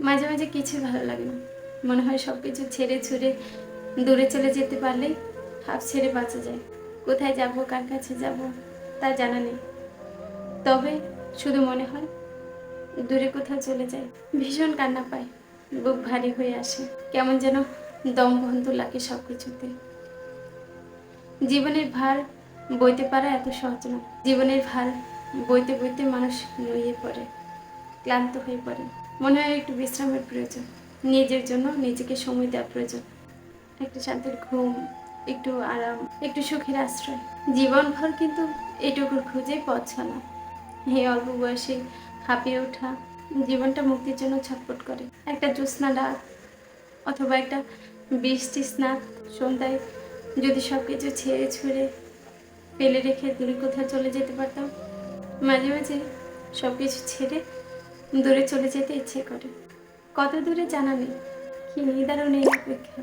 মাঝে মাঝে কিছুই ভালো লাগে না। মনে হয় সব কিছু ছেড়ে ছুড়ে দূরে চলে যেতে পারলেই হাঁফ ছেড়ে বাঁচা যায়। কোথায় যাব, কার কাছে যাব তা জানা নেই। তবে শুধু মনে হয় দূরে কোথাও চলে যায়। ভীষণ কান্না পায়, বুক ভারী হয়ে আসে, কেমন যেন দম বন্ধ লাগে সব কিছুতে। জীবনের ভার বইতে পারা এত সহজ না। জীবনের ভার বইতে বইতে মানুষ নুয়ে পড়ে, ক্লান্ত হয়ে পড়ে। মনে হয় একটু বিশ্রামের প্রয়োজন, নিজের জন্য নিজেকে সময় দেওয়া প্রয়োজন, একটা শান্তির ঘুম, একটু আরাম, একটু সুখের আশ্রয়। জীবনভর কিন্তু এটুকুর খুঁজে পৌঁছা না। এই অল্প বয়সে হাঁপিয়ে ওঠা জীবনটা মুক্তির জন্য ছটফট করে। একটা জ্যোৎস্না রাত অথবা একটা বৃষ্টি স্নাত সন্ধ্যায় যদি সব কিছু ছেড়ে ছুঁড়ে ফেলে রেখে দূরে কোথাও চলে যেতে পারতাম। মাঝে মাঝে সব কিছু ছেড়ে দূরে চলে যেতে ইচ্ছে করে। কত দূরে জানা নেই, কি নিদারুণ এই অপেক্ষা।